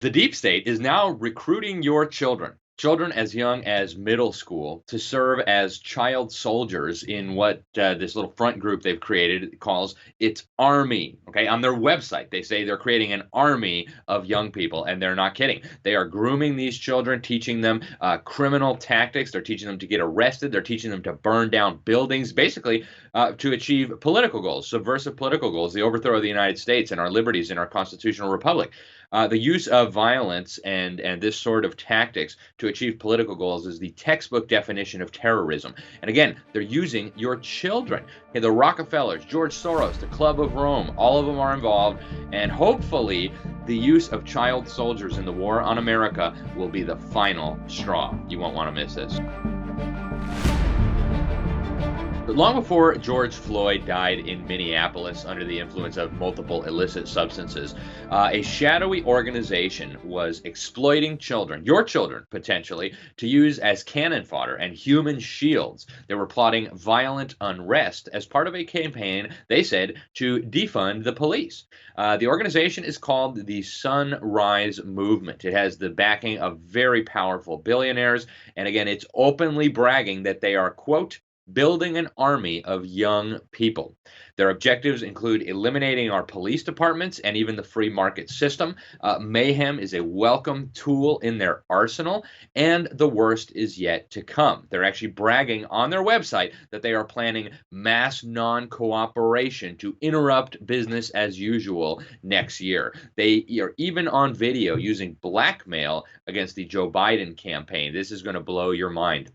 The deep state is now recruiting your children as young as middle school, to serve as child soldiers in what this little front group they've created calls its army. Okay, on their website, they say they're creating an army of young people, and they're not kidding. They are grooming these children, teaching them criminal tactics. They're teaching them to get arrested. They're teaching them to burn down buildings, basically to achieve political goals, subversive political goals, the overthrow of the United States and our liberties in our constitutional republic. The use of violence and this sort of tactics to achieve political goals is the textbook definition of terrorism. And again, they're using your children. Okay, the Rockefellers, George Soros, the Club of Rome, all of them are involved. And hopefully, the use of child soldiers in the war on America will be the final straw. You won't want to miss this. But long before George Floyd died in Minneapolis under the influence of multiple illicit substances, a shadowy organization was exploiting children, your children potentially, to use as cannon fodder and human shields. They were plotting violent unrest as part of a campaign, they said, to defund the police. The organization is called the Sunrise Movement. It has the backing of very powerful billionaires, and again, it's openly bragging that they are, quote, building an army of young people. Their objectives include eliminating our police departments and even the free market system. Mayhem is a welcome tool in their arsenal, and the worst is yet to come. They're actually bragging on their website that they are planning mass non-cooperation to interrupt business as usual next year. They are even on video using blackmail against the Joe Biden campaign. This is going to blow your mind.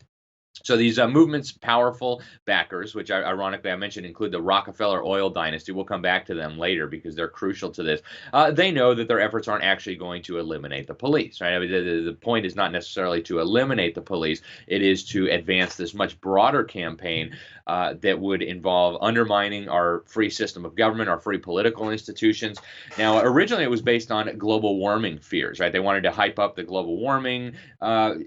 So these movements' powerful backers, which ironically I mentioned include the Rockefeller oil dynasty. We'll come back to them later because they're crucial to this. They know that their efforts aren't actually going to eliminate the police, right? I mean, the point is not necessarily to eliminate the police. It is to advance this much broader campaign that would involve undermining our free system of government, our free political institutions. Now, originally it was based on global warming fears, right? They wanted to hype up the global warming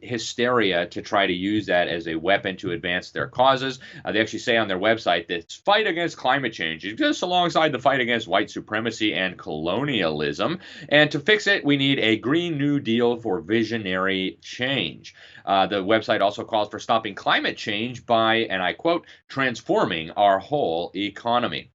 hysteria to try to use that as a weapon to advance their causes. They actually say on their website that fight against climate change exists alongside the fight against white supremacy and colonialism. And to fix it, we need a Green New Deal for visionary change. The website also calls for stopping climate change by, and I quote, transforming our whole economy.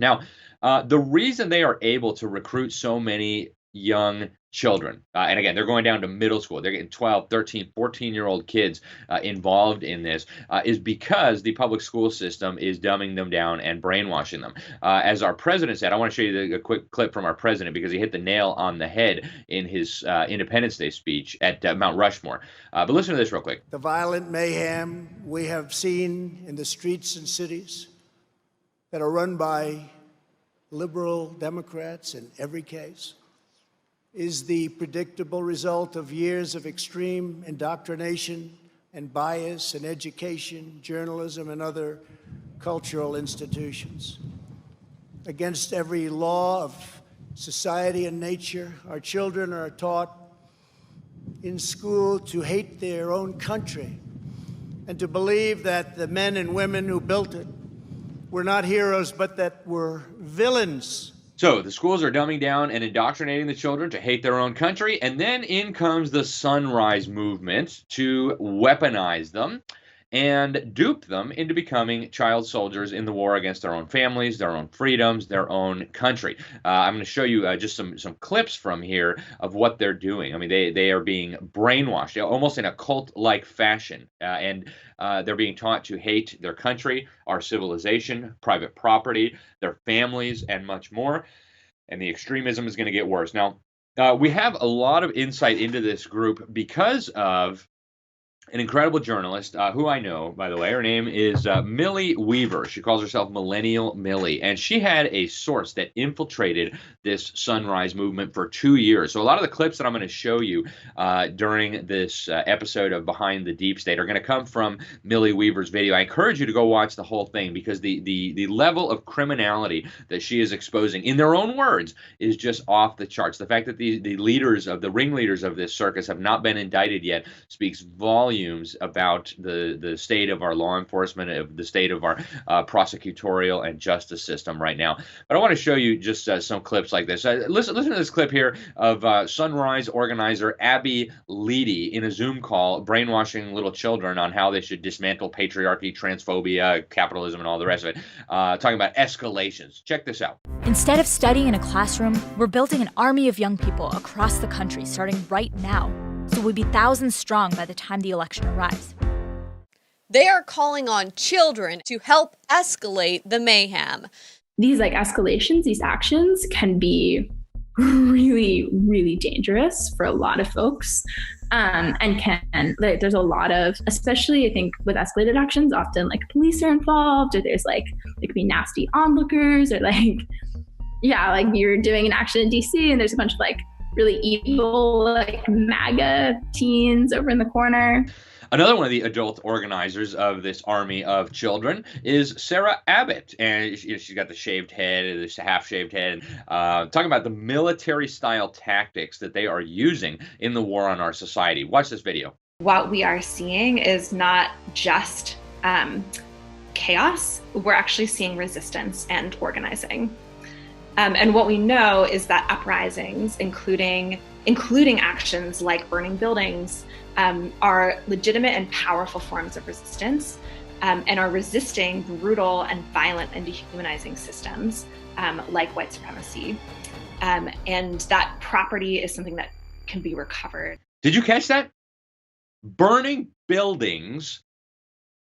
Now, the reason they are able to recruit so many young children, and again, they're going down to middle school, they're getting 12, 13, 14-year-old kids involved in this, is because the public school system is dumbing them down and brainwashing them. As our president said, I want to show you a quick clip from our president because he hit the nail on the head in his Independence Day speech at Mount Rushmore. But listen to this real quick. The violent mayhem we have seen in the streets and cities that are run by liberal Democrats in every case is the predictable result of years of extreme indoctrination and bias in education, journalism, and other cultural institutions. Against every law of society and nature, our children are taught in school to hate their own country and to believe that the men and women who built it were not heroes, but that were villains. So the schools are dumbing down and indoctrinating the children to hate their own country, and then in comes the Sunrise Movement to weaponize them and dupe them into becoming child soldiers in the war against their own families, their own freedoms, their own country. I'm going to show you just some clips from here of what they're doing. I mean, they are being brainwashed, almost in a cult-like fashion, and they're being taught to hate their country, our civilization, private property, their families, and much more. And the extremism is going to get worse. Now, we have a lot of insight into this group because of an incredible journalist who I know, by the way. Her name is Millie Weaver. She calls herself Millennial Millie, and she had a source that infiltrated this Sunrise Movement for 2 years. So a lot of the clips that I'm going to show you during this episode of Behind the Deep State are going to come from Millie Weaver's video. I encourage you to go watch the whole thing because the level of criminality that she is exposing, in their own words, is just off the charts. The fact that the ringleaders of this circus have not been indicted yet speaks volumes volumes about the state of our law enforcement, of the state of our prosecutorial and justice system right now. But I want to show you just some clips like this. Listen to this clip here of Sunrise organizer Abby Leedy in a Zoom call brainwashing little children on how they should dismantle patriarchy, transphobia, capitalism, and all the rest of it, talking about escalations. Check this out. Instead of studying in a classroom, we're building an army of young people across the country starting right now. So we'll be thousands strong by the time the election arrives. They are calling on children to help escalate the mayhem. These escalations, these actions can be really, really dangerous for a lot of folks. There's a lot of, especially I think with escalated actions, often police are involved, or there's there could be nasty onlookers, or you're doing an action in DC and there's a bunch of really evil MAGA teens over in the corner. Another one of the adult organizers of this army of children is Sarah Abbott, and she's got the shaved head, this half-shaved head, talking about the military-style tactics that they are using in the war on our society. Watch this video. What we are seeing is not just chaos. We're actually seeing resistance and organizing. And what we know is that uprisings, including actions like burning buildings, are legitimate and powerful forms of resistance, and are resisting brutal and violent and dehumanizing systems like white supremacy. And that property is something that can be recovered. Did you catch that? Burning buildings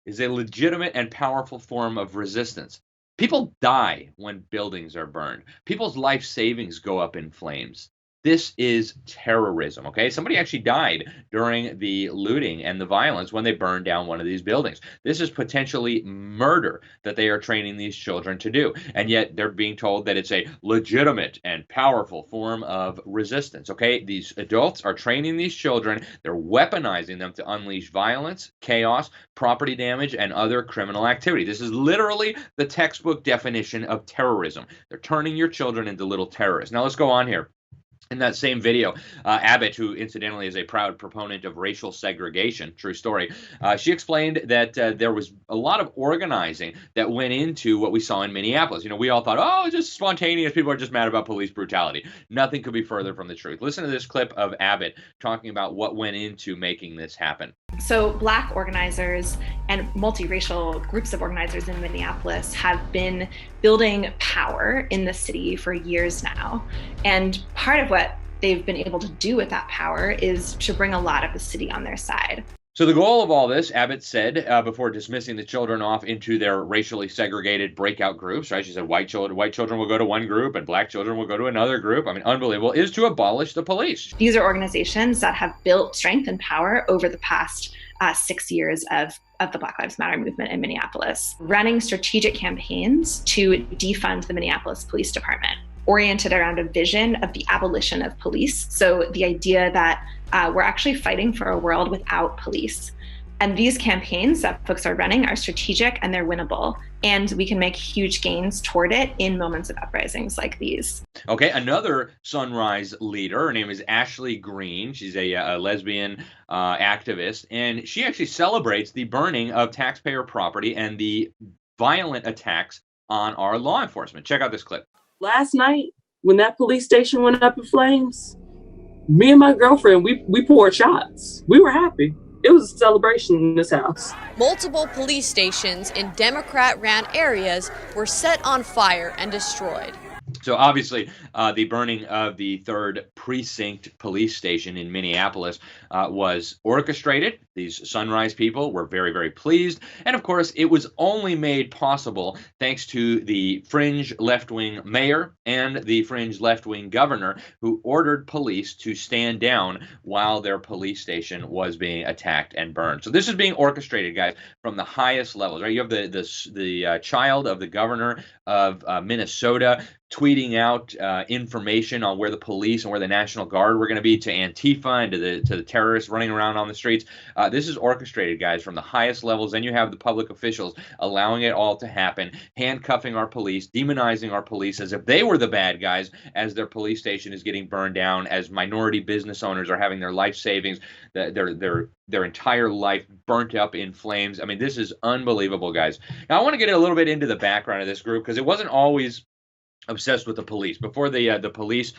is a legitimate and powerful form of resistance. People die when buildings are burned. People's life savings go up in flames. This is terrorism, okay? Somebody actually died during the looting and the violence when they burned down one of these buildings. This is potentially murder that they are training these children to do. And yet they're being told that it's a legitimate and powerful form of resistance, okay? These adults are training these children. They're weaponizing them to unleash violence, chaos, property damage, and other criminal activity. This is literally the textbook definition of terrorism. They're turning your children into little terrorists. Now let's go on here. In that same video, Abbott, who incidentally is a proud proponent of racial segregation, true story, she explained that there was a lot of organizing that went into what we saw in Minneapolis. You know, we all thought, oh, it's just spontaneous. People are just mad about police brutality. Nothing could be further from the truth. Listen to this clip of Abbott talking about what went into making this happen. So Black organizers and multiracial groups of organizers in Minneapolis have been building power in the city for years now. And part of what they've been able to do with that power is to bring a lot of the city on their side. So the goal of all this, Abbott said, before dismissing the children off into their racially segregated breakout groups, right? She said white children will go to one group and black children will go to another group. I mean, unbelievable, is to abolish the police. These are organizations that have built strength and power over the past 6 years of the Black Lives Matter movement in Minneapolis, running strategic campaigns to defund the Minneapolis Police Department, oriented around a vision of the abolition of police. So the idea that we're actually fighting for a world without police. And these campaigns that folks are running are strategic and they're winnable. And we can make huge gains toward it in moments of uprisings like these. Okay, another Sunrise leader, her name is Ashley Green. She's a lesbian activist, and she actually celebrates the burning of taxpayer property and the violent attacks on our law enforcement. Check out this clip. Last night, when that police station went up in flames, me and my girlfriend, we poured shots. We were happy. It was a celebration in this house. Multiple police stations in Democrat-ran areas were set on fire and destroyed. So obviously, the burning of the 3rd Precinct police station in Minneapolis was orchestrated. These Sunrise people were very, very pleased. And of course, it was only made possible thanks to the fringe left-wing mayor and the fringe left-wing governor who ordered police to stand down while their police station was being attacked and burned. So this is being orchestrated, guys, from the highest levels, right? You have the child of the governor of Minnesota tweeting out information on where the police and where the National Guard were going to be to Antifa and to the terrorists running around on the streets. This is orchestrated, guys, from the highest levels. Then you have the public officials allowing it all to happen, handcuffing our police, demonizing our police as if they were the bad guys, as their police station is getting burned down, as minority business owners are having their life savings, their entire life burnt up in flames. I mean, this is unbelievable, guys. Now, I want to get a little bit into the background of this group because it wasn't always obsessed with the police. Before the police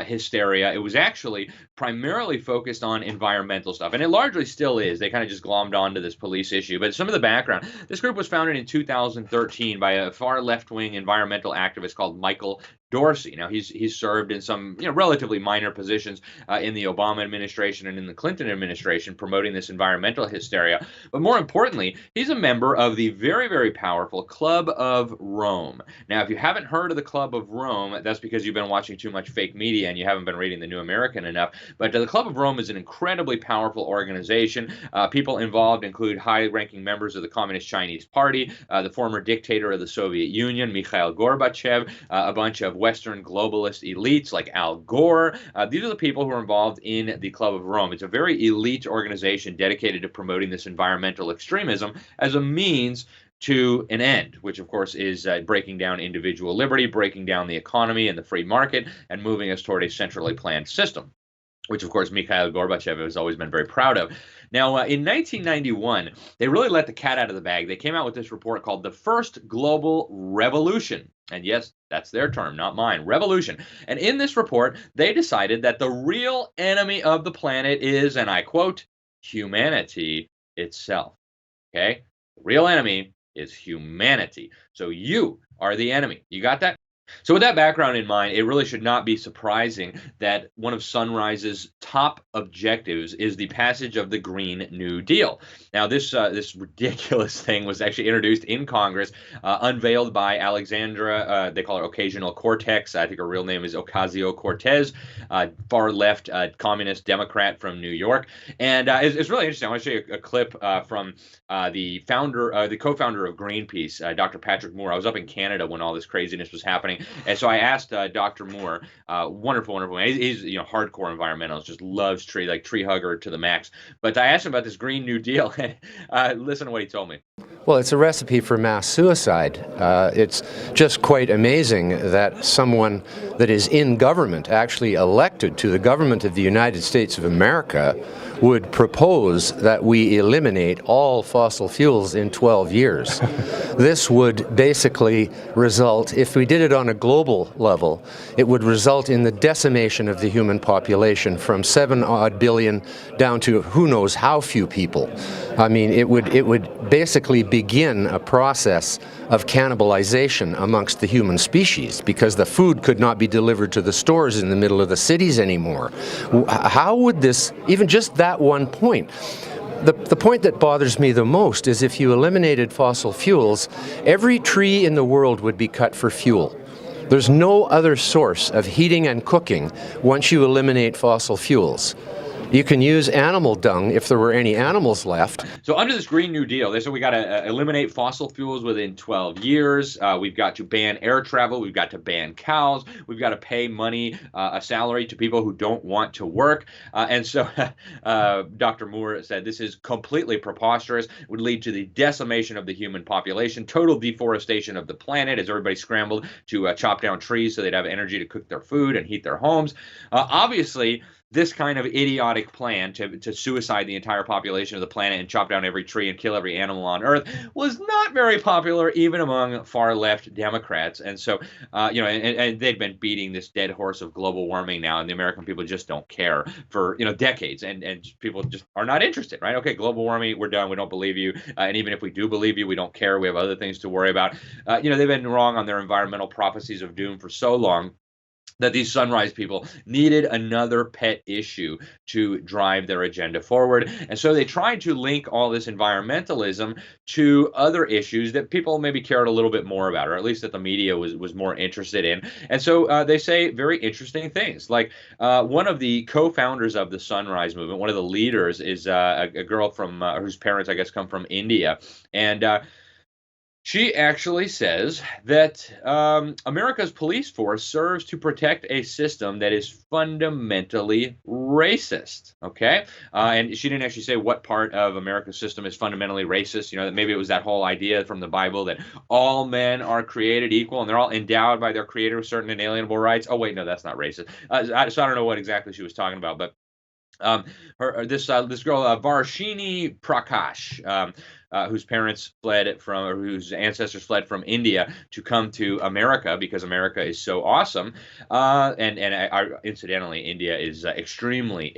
hysteria, it was actually primarily focused on environmental stuff, and it largely still is. They kind of just glommed onto this police issue. But some of the background: this group was founded in 2013 by a far left-wing environmental activist called Michael Dorsey. Now, he's served in some relatively minor positions in the Obama administration and in the Clinton administration, promoting this environmental hysteria. But more importantly, he's a member of the very, very powerful Club of Rome. Now, if you haven't heard of the Club of Rome, that's because you've been watching too much fake media and you haven't been reading the New American enough. But the Club of Rome is an incredibly powerful organization. People involved include high-ranking members of the Communist Chinese Party, the former dictator of the Soviet Union, Mikhail Gorbachev, a bunch of Western globalist elites like Al Gore. These are the people who are involved in the Club of Rome. It's a very elite organization dedicated to promoting this environmental extremism as a means to an end, which of course is breaking down individual liberty, breaking down the economy and the free market, and moving us toward a centrally planned system, which of course Mikhail Gorbachev has always been very proud of. Now, in 1991, they really let the cat out of the bag. They came out with this report called The First Global Revolution. And yes, that's their term, not mine, revolution. And in this report, they decided that the real enemy of the planet is, and I quote, humanity itself. Okay? The real enemy is humanity. So you are the enemy. You got that? So with that background in mind, it really should not be surprising that one of Sunrise's top objectives is the passage of the Green New Deal. Now, this ridiculous thing was actually introduced in Congress, unveiled by Alexandra, they call her Occasional Cortex. I think her real name is Ocasio-Cortez, far-left communist Democrat from New York. And it's really interesting. I want to show you a clip from the co-founder of Greenpeace, Dr. Patrick Moore. I was up in Canada when all this craziness was happening. And so I asked Dr. Moore, wonderful man. He's hardcore environmentalist, just loves tree hugger to the max. But I asked him about this Green New Deal. Listen to what he told me. Well, it's a recipe for mass suicide. It's just quite amazing that someone that is in government, actually elected to the government of the United States of America, would propose that we eliminate all fossil fuels in 12 years. This would basically result, if we did it on a global level, it would result in the decimation of the human population from 7-odd billion down to who knows how few people. I mean, it would basically begin a process of cannibalization amongst the human species because the food could not be delivered to the stores in the middle of the cities anymore. How would this, even just that one point, the point that bothers me the most is if you eliminated fossil fuels, every tree in the world would be cut for fuel. There's no other source of heating and cooking once you eliminate fossil fuels. You can use animal dung if there were any animals left. So under this Green New Deal, they said we got to eliminate fossil fuels within 12 years. We've got to ban air travel. We've got to ban cows. We've got to pay money, a salary to people who don't want to work. And so Dr. Moore said this is completely preposterous, would lead to the decimation of the human population, total deforestation of the planet as everybody scrambled to chop down trees so they'd have energy to cook their food and heat their homes. Obviously, this kind of idiotic plan to suicide the entire population of the planet and chop down every tree and kill every animal on Earth was not very popular even among far-left Democrats. And so, and they've been beating this dead horse of global warming now, and the American people just don't care for, decades, and people just are not interested, right? Okay, global warming, we're done. We don't believe you. And even if we do believe you, we don't care. We have other things to worry about. They've been wrong on their environmental prophecies of doom for so long that these Sunrise people needed another pet issue to drive their agenda forward. And so they tried to link all this environmentalism to other issues that people maybe cared a little bit more about, or at least that the media was more interested in. And so they say very interesting things. Like one of the co-founders of the Sunrise Movement, one of the leaders, is a girl from whose parents, I guess, come from India. And She actually says that America's police force serves to protect a system that is fundamentally racist. Okay, and she didn't actually say what part of America's system is fundamentally racist. You know, that maybe it was that whole idea from the Bible that all men are created equal and they're all endowed by their Creator with certain inalienable rights. Oh wait, no, that's not racist. So I don't know what exactly she was talking about, but this girl Varshini Prakash, whose parents fled from, or whose ancestors fled from India to come to America because America is so awesome. Incidentally, India is extremely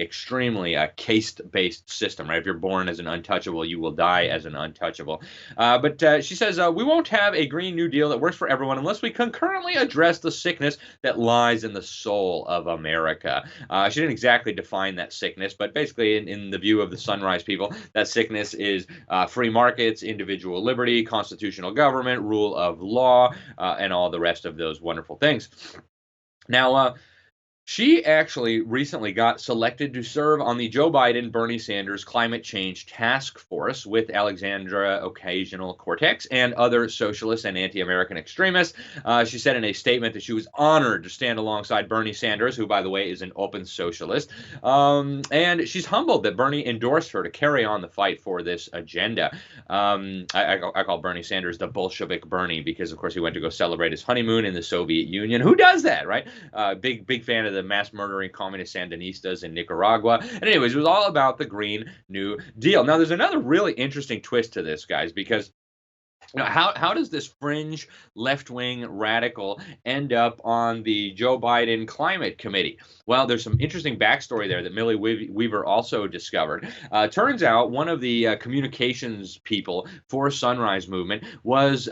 a caste-based system, right? If you're born as an untouchable, you will die as an untouchable. But she says we won't have a Green New Deal that works for everyone unless we concurrently address the sickness that lies in the soul of America. She didn't exactly define that sickness, but basically, in the view of the Sunrise people, that sickness is free markets, individual liberty, constitutional government, rule of law, and all the rest of those wonderful things. Now, she actually recently got selected to serve on the Joe Biden-Bernie Sanders Climate Change Task Force with Alexandra Ocasio-Cortez and other socialist and anti-American extremists. She said in a statement that she was honored to stand alongside Bernie Sanders, who, by the way, is an open socialist. And she's humbled that Bernie endorsed her to carry on the fight for this agenda. I call Bernie Sanders the Bolshevik Bernie because, of course, he went to go celebrate his honeymoon in the Soviet Union. Who does that, right? Big fan of the mass murdering communist Sandinistas in Nicaragua. And anyways, it was all about the Green New Deal. Now, there's another really interesting twist to this, guys, because how does this fringe left-wing radical end up on the Joe Biden Climate Committee? Well, there's some interesting backstory there that Millie Weaver also discovered. Turns out one of the communications people for Sunrise Movement was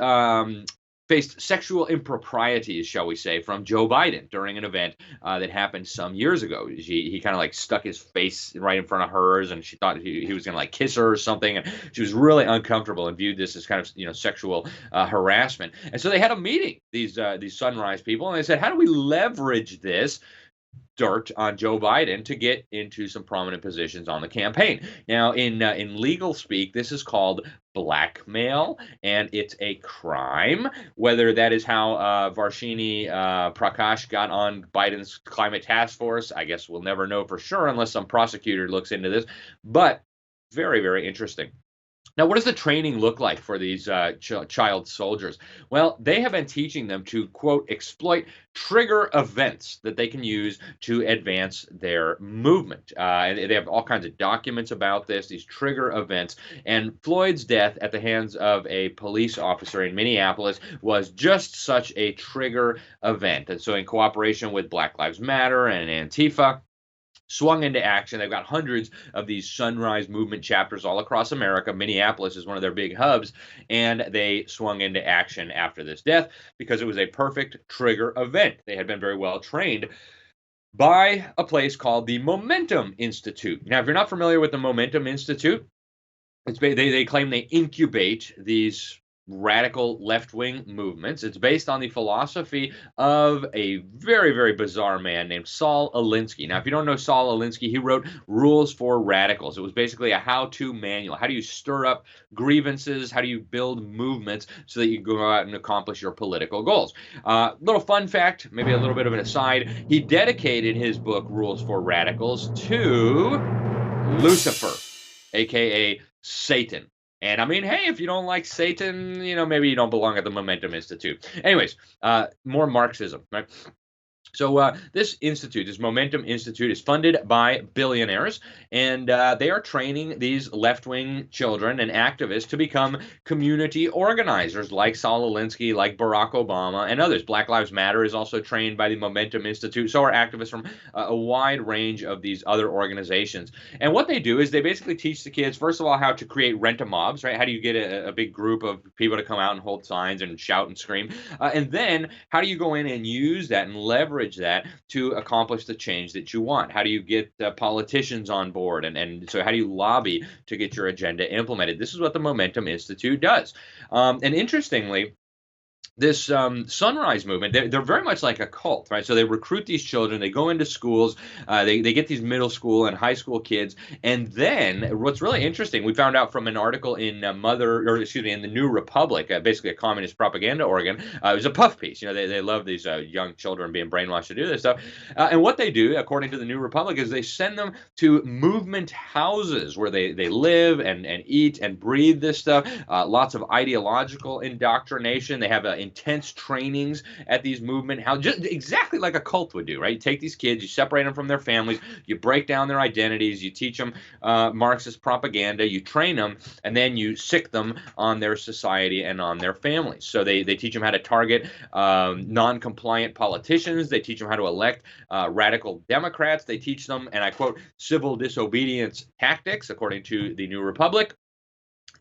faced sexual improprieties, shall we say, from Joe Biden during an event that happened some years ago. He kind of like stuck his face right in front of hers, and she thought he was going to like kiss her or something, and she was really uncomfortable and viewed this as kind of sexual harassment. And so they had a meeting, these Sunrise people, and they said, how do we leverage this dirt on Joe Biden to get into some prominent positions on the campaign? Now, in legal speak, this is called blackmail, and it's a crime. Whether that is how Varshini Prakash got on Biden's climate task force, I guess we'll never know for sure unless some prosecutor looks into this. But very, very interesting. Now, what does the training look like for these child soldiers? Well, they have been teaching them to, quote, exploit trigger events that they can use to advance their movement. And they have all kinds of documents about this, these trigger events. And Floyd's death at the hands of a police officer in Minneapolis was just such a trigger event. And so in cooperation with Black Lives Matter and Antifa, swung into action. They've got hundreds of these Sunrise Movement chapters all across America. Minneapolis is one of their big hubs, and they swung into action after this death because it was a perfect trigger event. They had been very well trained by a place called the Momentum Institute. Now, if you're not familiar with the Momentum Institute, they claim they incubate these radical left-wing movements. It's based on the philosophy of a very, very bizarre man named Saul Alinsky. Now, if you don't know Saul Alinsky, he wrote Rules for Radicals. It was basically a how-to manual. How do you stir up grievances? How do you build movements so that you go out and accomplish your political goals? Little fun fact, maybe a little bit of an aside, he dedicated his book, Rules for Radicals, to Lucifer, a.k.a. Satan. And I mean, hey, if you don't like Satan, maybe you don't belong at the Momentum Institute. Anyways, more Marxism, right? So this institute, this Momentum Institute, is funded by billionaires, and they are training these left-wing children and activists to become community organizers like Saul Alinsky, like Barack Obama, and others. Black Lives Matter is also trained by the Momentum Institute. So are activists from a wide range of these other organizations. And what they do is they basically teach the kids, first of all, how to create rent-a-mobs, right? How do you get a big group of people to come out and hold signs and shout and scream? And then how do you go in and use that and leverage that to accomplish the change that you want? How do you get politicians on board? And so how do you lobby to get your agenda implemented? This is what the Momentum Institute does. And interestingly, this Sunrise Movement, they're very much like a cult, right? So they recruit these children, they go into schools, they get these middle school and high school kids, and then what's really interesting, we found out from an article in in the New Republic, basically a communist propaganda organ. It was a puff piece. They love these young children being brainwashed to do this stuff, and what they do, according to the New Republic, is they send them to movement houses where they live and eat and breathe this stuff. Lots of ideological indoctrination. They have intense trainings at these movement houses, just exactly like a cult would do, right? You take these kids, you separate them from their families, you break down their identities, you teach them Marxist propaganda, you train them, and then you sick them on their society and on their families. So they teach them how to target non-compliant politicians. They teach them how to elect radical Democrats. They teach them, and I quote, civil disobedience tactics, according to the New Republic.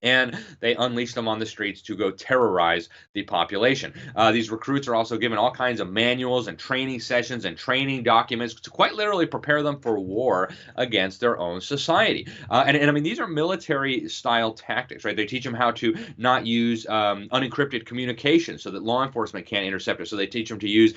And they unleash them on the streets to go terrorize the population. These recruits are also given all kinds of manuals and training sessions and training documents to quite literally prepare them for war against their own society. And I mean, these are military-style tactics, right? They teach them how to not use unencrypted communication so that law enforcement can't intercept it. So they teach them to use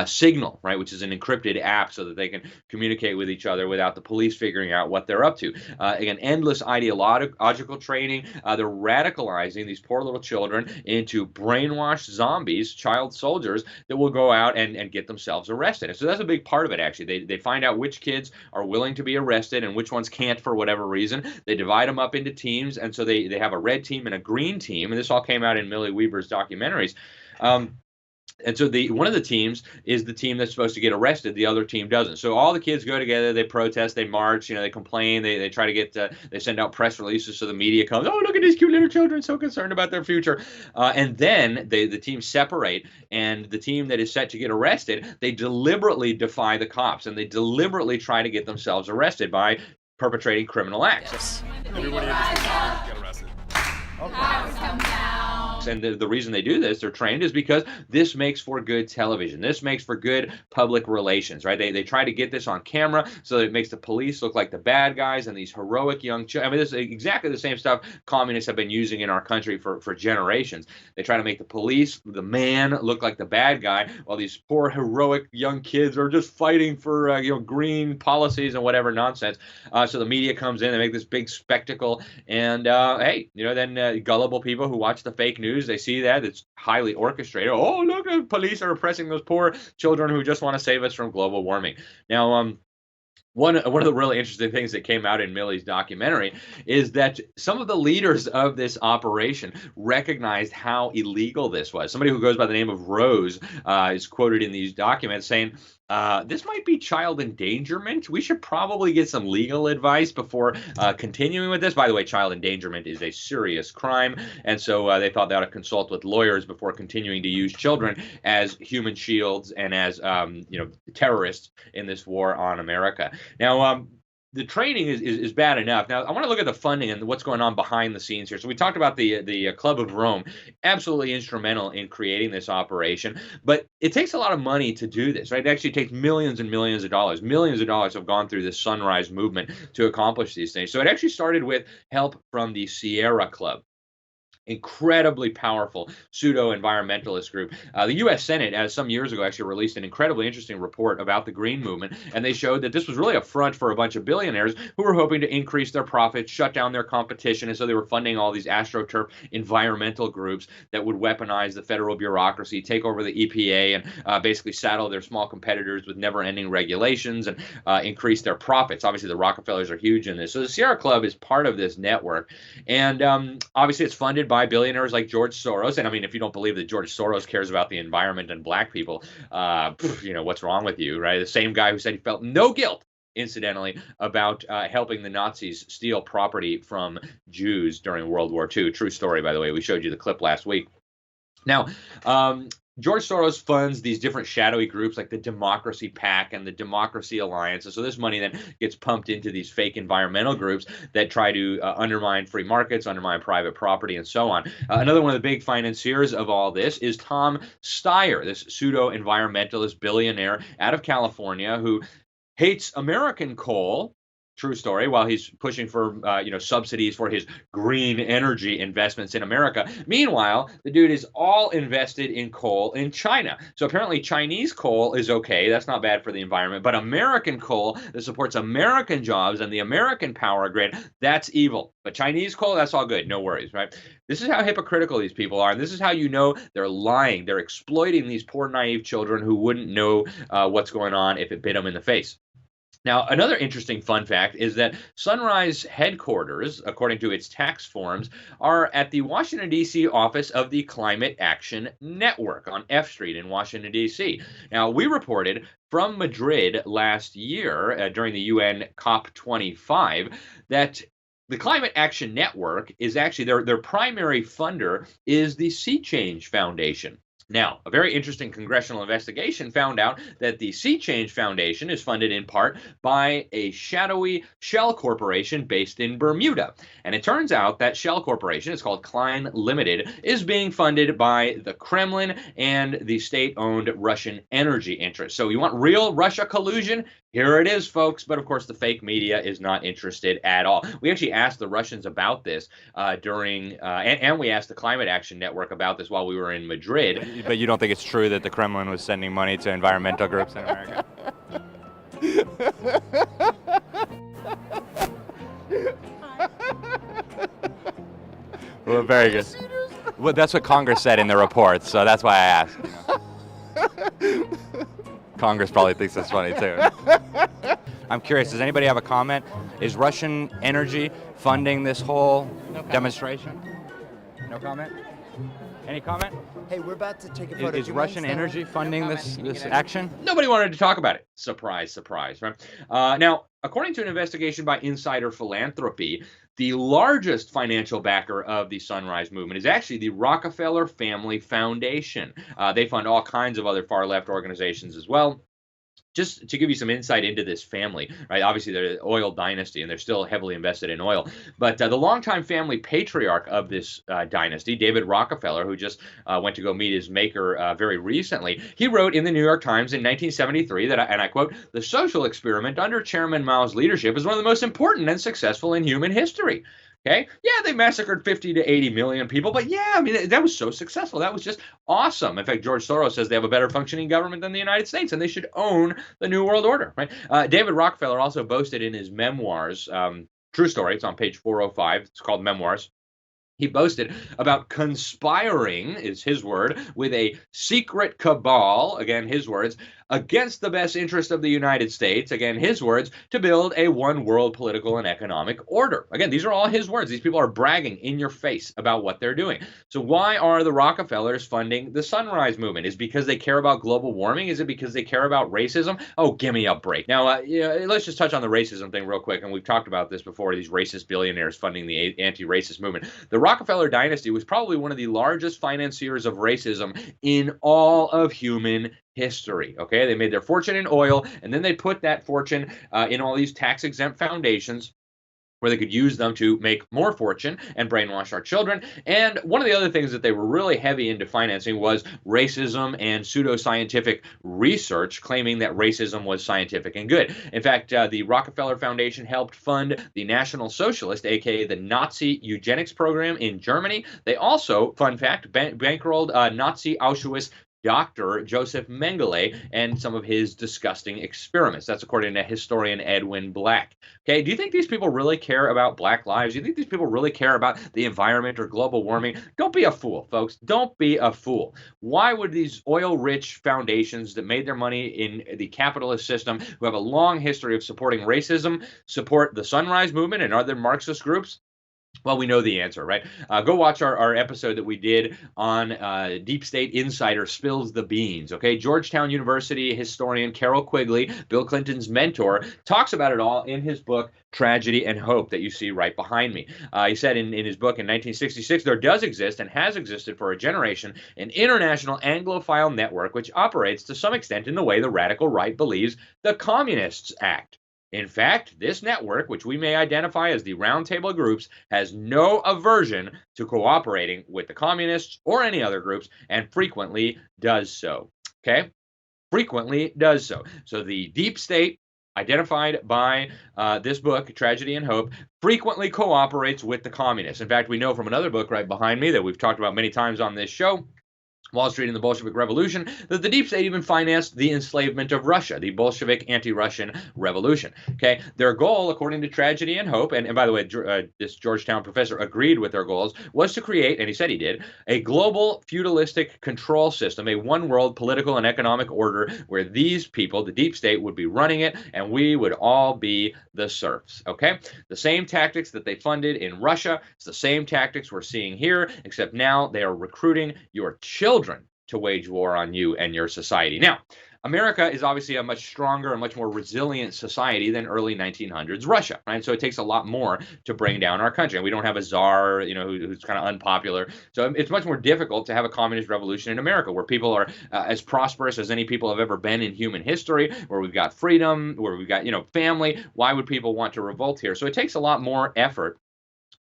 Signal, right, which is an encrypted app so that they can communicate with each other without the police figuring out what they're up to. Again, endless ideological training. They're radicalizing these poor little children into brainwashed zombies, child soldiers that will go out and get themselves arrested. And so that's a big part of it, actually. They find out which kids are willing to be arrested and which ones can't for whatever reason. They divide them up into teams, and so they have a red team and a green team, and this all came out in Millie Weber's documentaries. And so one of the teams is the team that's supposed to get arrested. The other team doesn't. So all the kids go together. They protest. They march. They complain. They try to get. They send out press releases so the media comes. Oh, look at these cute little children, so concerned about their future. And then the teams separate. And the team that is set to get arrested, they deliberately defy the cops, and they deliberately try to get themselves arrested by perpetrating criminal acts. Yes. Everybody in this get arrested. And the reason they do this, they're trained, is because this makes for good television. This makes for good public relations, right? They try to get this on camera so that it makes the police look like the bad guys and these heroic young children. I mean, this is exactly the same stuff communists have been using in our country for generations. They try to make the police, the man, look like the bad guy, while these poor heroic young kids are just fighting for green policies and whatever nonsense. So the media comes in, they make this big spectacle, and then gullible people who watch the fake news, they see that it's highly orchestrated. Oh, look, the police are oppressing those poor children who just want to save us from global warming. Now, one of the really interesting things that came out in Millie's documentary is that some of the leaders of this operation recognized how illegal this was. Somebody who goes by the name of Rose is quoted in these documents saying, this might be child endangerment. We should probably get some legal advice before continuing with this. By the way, child endangerment is a serious crime, and so they thought they ought to consult with lawyers before continuing to use children as human shields and as terrorists in this war on America. Now, the training is bad enough. Now, I want to look at the funding and what's going on behind the scenes here. So we talked about the Club of Rome, absolutely instrumental in creating this operation, but it takes a lot of money to do this, right? It actually takes millions and millions of dollars. Millions of dollars have gone through this Sunrise Movement to accomplish these things. So it actually started with help from the Sierra Club. Incredibly powerful pseudo-environmentalist group. The U.S. Senate, some years ago, actually released an incredibly interesting report about the Green Movement, and they showed that this was really a front for a bunch of billionaires who were hoping to increase their profits, shut down their competition, and so they were funding all these AstroTurf environmental groups that would weaponize the federal bureaucracy, take over the EPA, and basically saddle their small competitors with never-ending regulations and increase their profits. Obviously, the Rockefellers are huge in this. So the Sierra Club is part of this network, and obviously it's funded by billionaires like George Soros. And I mean, if you don't believe that George Soros cares about the environment and black people, what's wrong with you, right? The same guy who said he felt no guilt, incidentally, about helping the Nazis steal property from Jews during World War II. True story, by the way. We showed you the clip last week. Now, George Soros funds these different shadowy groups like the Democracy PAC and the Democracy Alliance. And so this money then gets pumped into these fake environmental groups that try to undermine free markets, undermine private property, and so on. Another one of the big financiers of all this is Tom Steyer, this pseudo-environmentalist billionaire out of California who hates American coal, True story. While he's pushing for subsidies for his green energy investments in America. Meanwhile, the dude is all invested in coal in China. So apparently Chinese coal is okay. That's not bad for the environment. But American coal that supports American jobs and the American power grid, that's evil. But Chinese coal, that's all good. No worries, right? This is how hypocritical these people are. And this is how you know they're lying. They're exploiting these poor, naive children who wouldn't know what's going on if it bit them in the face. Now, another interesting fun fact is that Sunrise headquarters, according to its tax forms, are at the Washington, D.C. office of the Climate Action Network on F Street in Washington, D.C. Now, we reported from Madrid last year during the UN COP25 that the Climate Action Network is actually their primary funder is the Sea Change Foundation. Now, a very interesting congressional investigation found out that the Sea Change Foundation is funded in part by a shadowy shell corporation based in Bermuda. And it turns out that shell corporation, it's called Klein Limited, is being funded by the Kremlin and the state-owned Russian energy interests. So you want real Russia collusion? Here it is, folks. But of course, the fake media is not interested at all. We actually asked the Russians about this and we asked the Climate Action Network about this while we were in Madrid. But you don't think it's true that the Kremlin was sending money to environmental groups in America? Well, very good. Well, that's what Congress said in the report, so that's why I asked. Congress probably thinks that's funny too. I'm curious, does anybody have a comment? Is Russian energy funding this whole demonstration? No comment? Any comment? Hey, we're about to take a photo. Is Russian energy funding this action? Nobody wanted to talk about it. Surprise, surprise, right? Now, according to an investigation by Insider Philanthropy, the largest financial backer of the Sunrise Movement is actually the Rockefeller Family Foundation. They fund all kinds of other far-left organizations as well. Just to give you some insight into this family, right? Obviously, they're the oil dynasty, and they're still heavily invested in oil. But the longtime family patriarch of this dynasty, David Rockefeller, who just went to go meet his maker very recently, he wrote in the New York Times in 1973 that, and I quote, "The social experiment under Chairman Mao's leadership is one of the most important and successful in human history." Okay, yeah, they massacred 50 to 80 million people, but yeah, I mean, that was so successful. That was just awesome. In fact, George Soros says they have a better functioning government than the United States, and they should own the New World Order, right? David Rockefeller also boasted in his memoirs, true story, it's on page 405, it's called Memoirs. He boasted about conspiring, is his word, with a secret cabal, again, his words, against the best interest of the United States, again, his words, to build a one world political and economic order. Again, these are all his words. These people are bragging in your face about what they're doing. So why are the Rockefellers funding the Sunrise Movement? Is it because they care about global warming? Is it because they care about racism? Oh, give me a break. Now, let's just touch on the racism thing real quick, and we've talked about this before, these racist billionaires funding the anti-racist movement. The Rockefeller dynasty was probably one of the largest financiers of racism in all of human history. Okay, they made their fortune in oil, and then they put that fortune in all these tax-exempt foundations where they could use them to make more fortune and brainwash our children. And one of the other things that they were really heavy into financing was racism and pseudoscientific research, claiming that racism was scientific and good. In fact, the Rockefeller Foundation helped fund the National Socialist, aka the Nazi eugenics program in Germany. They also, fun fact, bankrolled Nazi Auschwitz Dr. Joseph Mengele and some of his disgusting experiments. That's according to historian Edwin Black. Okay, do you think these people really care about Black lives? Do you think these people really care about the environment or global warming? Don't be a fool, folks. Don't be a fool. Why would these oil-rich foundations that made their money in the capitalist system, who have a long history of supporting racism, support the Sunrise Movement and other Marxist groups? Well, we know the answer, right? Go watch our episode that we did on Deep State Insider Spills the Beans, okay? Georgetown University historian Carol Quigley, Bill Clinton's mentor, talks about it all in his book, Tragedy and Hope, that you see right behind me. He said in his book in 1966, there does exist and has existed for a generation an international Anglophile network which operates to some extent in the way the radical right believes the communists act. In fact, this network, which we may identify as the Round Table groups, has no aversion to cooperating with the communists or any other groups, and frequently does so. Okay? Frequently does so. So the deep state identified by this book, Tragedy and Hope, frequently cooperates with the communists. In fact, we know from another book right behind me that we've talked about many times on this show, Wall Street and the Bolshevik Revolution, that the deep state even financed the enslavement of Russia, the Bolshevik anti-Russian revolution. Okay, their goal, according to Tragedy and Hope, and by the way, this Georgetown professor agreed with their goals, was to create, and he said he did, a global feudalistic control system, a one-world political and economic order where these people, the deep state, would be running it, and we would all be the serfs. Okay, the same tactics that they funded in Russia, it's the same tactics we're seeing here, except now they are recruiting your children to wage war on you and your society. Now, America is obviously a much stronger and much more resilient society than early 1900s Russia, right? So it takes a lot more to bring down our country. And we don't have a czar, who's kind of unpopular. So it's much more difficult to have a communist revolution in America, where people are as prosperous as any people have ever been in human history, where we've got freedom, where we've got, family. Why would people want to revolt here? So it takes a lot more effort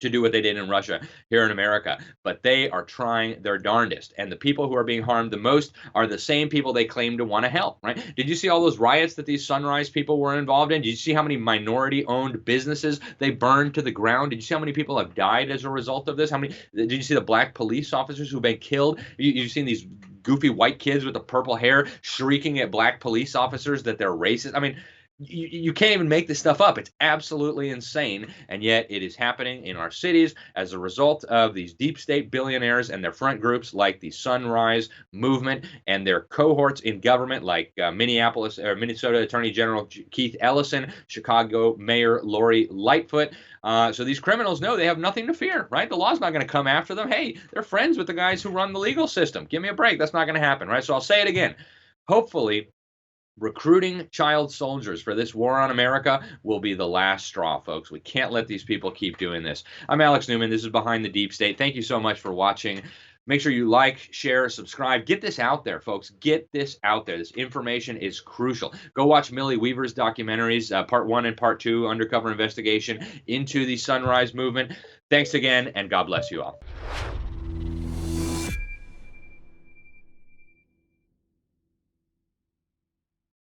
to do what they did in Russia here in America. But they are trying their darndest. And the people who are being harmed the most are the same people they claim to want to help, right? Did you see all those riots that these Sunrise people were involved in? Did you see how many minority-owned businesses they burned to the ground? Did you see how many people have died as a result of this? Did you see the black police officers who've been killed? You've seen these goofy white kids with the purple hair shrieking at black police officers that they're racist. I mean, you can't even make this stuff up. It's absolutely insane, and yet it is happening in our cities as a result of these deep state billionaires and their front groups like the Sunrise Movement and their cohorts in government like Minnesota Attorney General Keith Ellison, Chicago Mayor Lori Lightfoot. So these criminals know they have nothing to fear, right? The law's not going to come after them. Hey, they're friends with the guys who run the legal system. Give me a break. That's not going to happen, right? So I'll say it again. Hopefully, recruiting child soldiers for this war on America will be the last straw, folks. We can't let these people keep doing this. I'm Alex Newman. This is Behind the Deep State. Thank you so much for watching. Make sure you like, share, subscribe. Get this out there, folks. Get this out there. This information is crucial. Go watch Millie Weaver's documentaries, Part 1 and Part 2, Undercover Investigation into the Sunrise Movement. Thanks again, and God bless you all.